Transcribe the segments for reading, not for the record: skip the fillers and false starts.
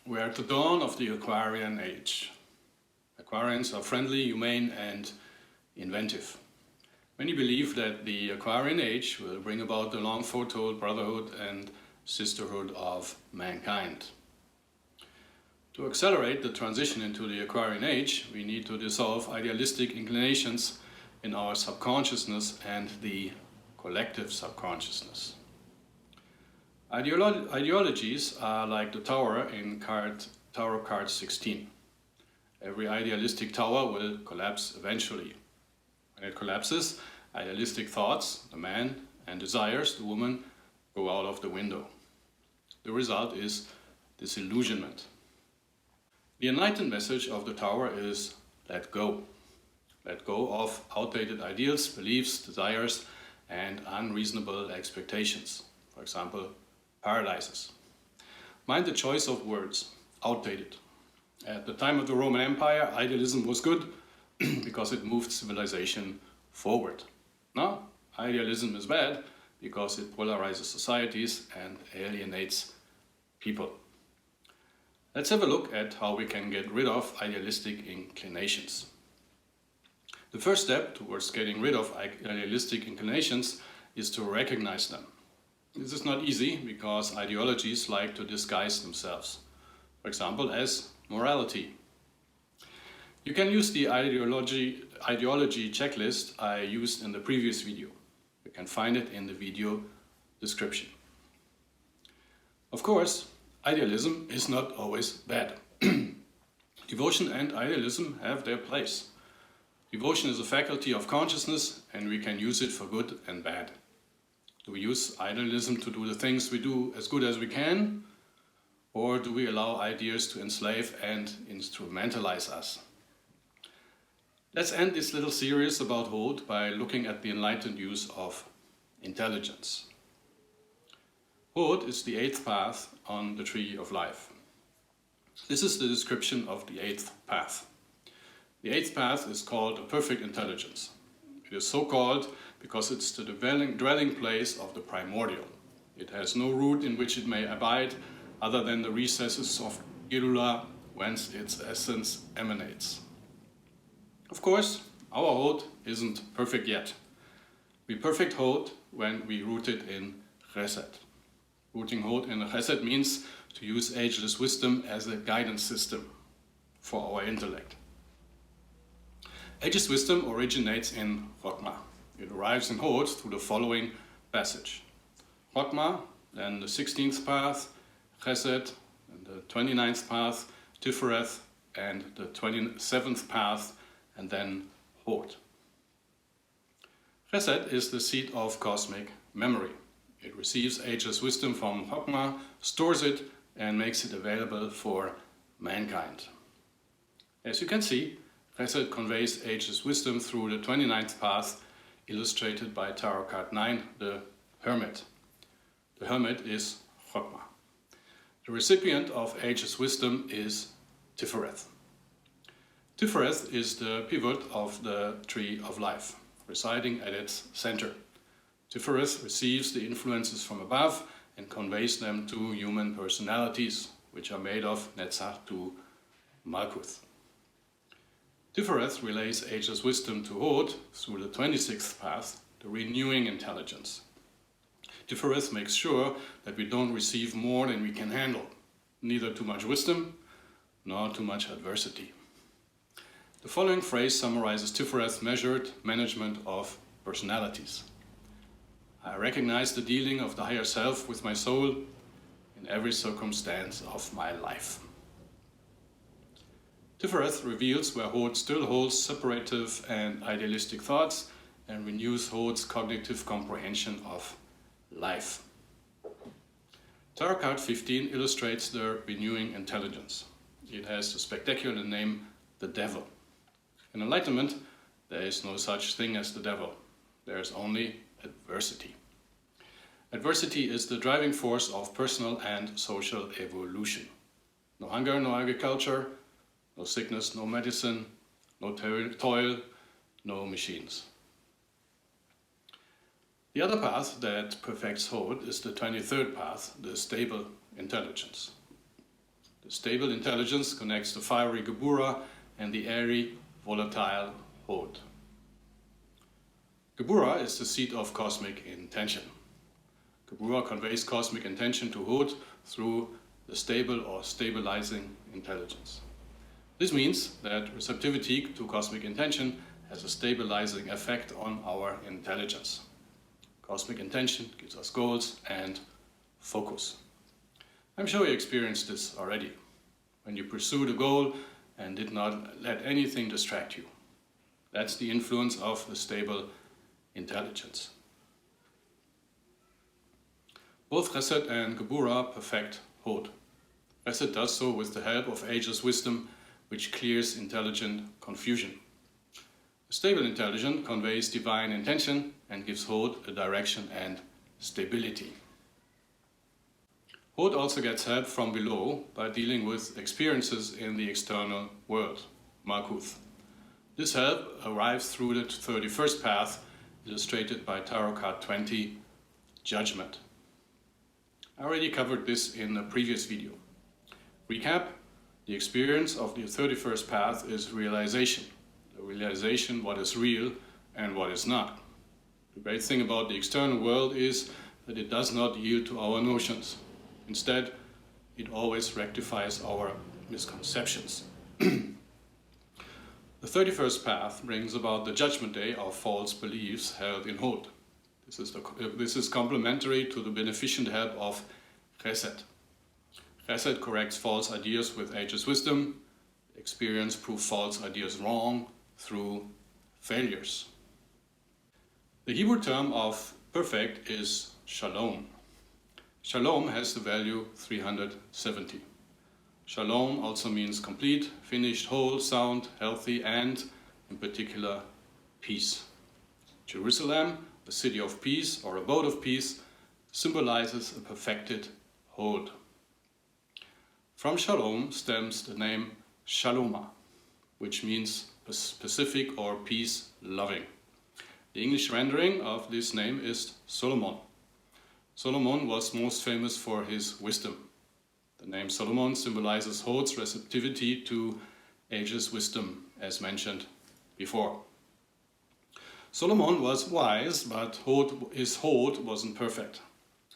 We're at the dawn of the Aquarian age. Aquarians are friendly, humane and inventive. Many believe that the Aquarian age will bring about the long foretold brotherhood and sisterhood of mankind. To accelerate the transition into the Aquarian age, we need to dissolve idealistic inclinations in our subconsciousness and the collective subconsciousness. Ideologies are like the tower in Tarot card 16. Every idealistic tower will collapse eventually. When it collapses, idealistic thoughts, the man, and desires, the woman, go out of the window. The result is disillusionment. The enlightened message of the tower is let go. Let go of outdated ideals, beliefs, desires, and unreasonable expectations. For example, paralysis. Mind the choice of words, outdated. At the time of the Roman Empire, idealism was good because it moved civilization forward. Now, idealism is bad because it polarizes societies and alienates people. Let's have a look at how we can get rid of idealistic inclinations. The first step towards getting rid of idealistic inclinations is to recognize them. This is not easy because ideologies like to disguise themselves, for example, as morality. You can use the ideology checklist I used in the previous video. You can find it in the video description. Of course, idealism is not always bad. Devotion and idealism have their place. Devotion is a faculty of consciousness and we can use it for good and bad. Do we use idealism to do the things we do as good as we can? Or do we allow ideas to enslave and instrumentalize us? Let's end this little series about Hold by looking at the enlightened use of intelligence. Hold is the 8th path on the tree of life. This is the description of the 8th path. The 8th path is called a perfect intelligence. It is so called because it's the dwelling place of the primordial. It has no root in which it may abide other than the recesses of Irula, whence its essence emanates. Of course, our Hold isn't perfect yet. We perfect Hold when we root it in Chesed. Rooting Hold in Chesed means to use ageless wisdom as a guidance system for our intellect. Ageless wisdom originates in Chokmah. It arrives in Hold through the following passage. Chokmah, then the 16th path, Chesed, and the 29th path, Tifereth, and the 27th path, and then Hold. Chesed is the seat of cosmic memory. It receives ageless wisdom from Chokmah, stores it, and makes it available for mankind. As you can see, Chesed conveys ageless wisdom through the 29th path, illustrated by Tarot card 9, the Hermit. The Hermit is Chokmah. The recipient of ageless wisdom is Tifereth. Tifereth is the pivot of the tree of life, residing at its center. Tifereth receives the influences from above and conveys them to human personalities, which are made of Netzach to Malkuth. Tifereth relays ageless wisdom to Hold through the 26th path, the renewing intelligence. Tifereth makes sure that we don't receive more than we can handle, neither too much wisdom nor too much adversity. The following phrase summarizes Tifereth's measured management of personalities. I recognize the dealing of the higher self with my soul in every circumstance of my life. Tifereth reveals where Hold still holds separative and idealistic thoughts and renews Hold's cognitive comprehension of life. Tarot card 15 illustrates the renewing intelligence. It has the spectacular name, the Devil. In enlightenment, there is no such thing as the devil. There is only adversity. Adversity is the driving force of personal and social evolution. No hunger, no agriculture, no sickness, no medicine, no toil, no machines. The other path that perfects Hold is the 23rd path, the stable intelligence. The stable intelligence connects the fiery Gebura and the airy, volatile Hod. Gebura is the seat of cosmic intention. Gebura conveys cosmic intention to Hod through the stable or stabilizing intelligence. This means that receptivity to cosmic intention has a stabilizing effect on our intelligence. Cosmic intention gives us goals and focus. I'm sure you experienced this already, when you pursued a goal and did not let anything distract you. That's the influence of the stable intelligence. Both Chesed and Gebura perfect Hod. Chesed does so with the help of ageless wisdom, which clears intelligent confusion. A stable intelligence conveys divine intention and gives Hod a direction and stability. Hod also gets help from below by dealing with experiences in the external world, Malkuth. This help arrives through the 31st path, illustrated by Tarot card 20, Judgment. I already covered this in a previous video. Recap: the experience of the 31st path is realization. The realization what is real and what is not. The great thing about the external world is that it does not yield to our notions. Instead, it always rectifies our misconceptions. The 31st path brings about the judgment day of false beliefs held in Hod. This is complementary to the beneficent help of Chesed. Chesed corrects false ideas with ageless wisdom. Experience proves false ideas wrong through failures. The Hebrew term of perfect is shalom. Shalom has the value 370. Shalom also means complete, finished, whole, sound, healthy, and, in particular, peace. Jerusalem, the city of peace or abode of peace, symbolizes a perfected Hod. From Shalom stems the name Shaloma, which means specific or peace-loving. The English rendering of this name is Solomon. Solomon was most famous for his wisdom. The name Solomon symbolizes Hod's receptivity to ageless wisdom, as mentioned before. Solomon was wise, but his Hod wasn't perfect.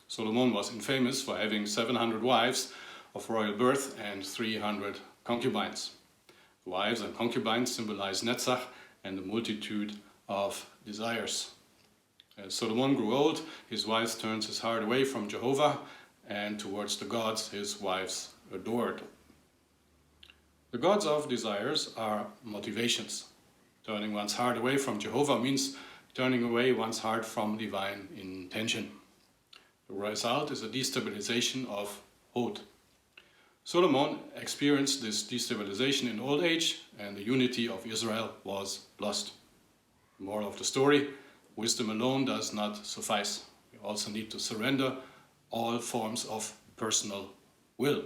Solomon was infamous for having 700 wives of royal birth and 300 concubines. Wives and concubines symbolize Netzach and the multitude of desires. As Solomon grew old, his wife turned his heart away from Jehovah and towards the gods his wives adored. The gods of desires are motivations. Turning one's heart away from Jehovah means turning away one's heart from divine intention. The result is a destabilization of Hod. Solomon experienced this destabilization in old age, and the unity of Israel was lost. The moral of the story: wisdom alone does not suffice. We also need to surrender all forms of personal will.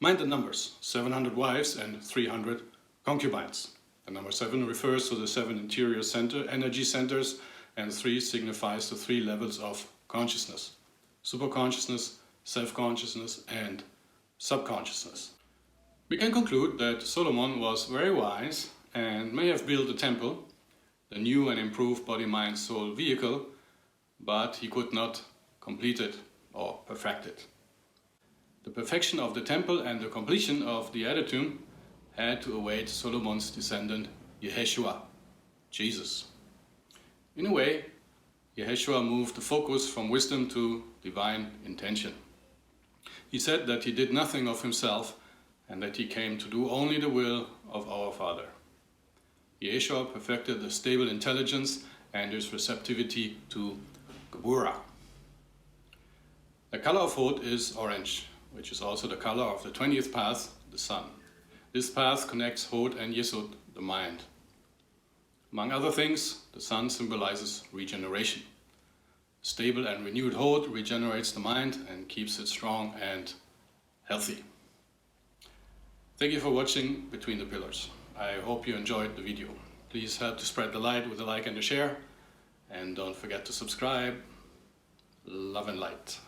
Mind the numbers: 700 wives and 300 concubines. The number 7 refers to the 7 interior energy centers, and 3 signifies the 3 levels of consciousness: superconsciousness, self-consciousness, and subconsciousness. We can conclude that Solomon was very wise and may have built a temple, the new and improved body-mind-soul vehicle, but he could not complete it or perfect it. The perfection of the temple and the completion of the Adytum had to await Solomon's descendant, Yeshua, Jesus. In a way, Yeshua moved the focus from wisdom to divine intention. He said that he did nothing of himself and that he came to do only the will of our Father. Yeshua perfected the stable intelligence and his receptivity to Gebura. The color of Hod is orange, which is also the color of the 20th path, the sun. This path connects Hod and Yesod, the mind. Among other things, the sun symbolizes regeneration. Stable and renewed Hod regenerates the mind and keeps it strong and healthy. Thank you for watching Between the Pillars. I hope you enjoyed the video. Please help to spread the light with a like and a share. And don't forget to subscribe. Love and light.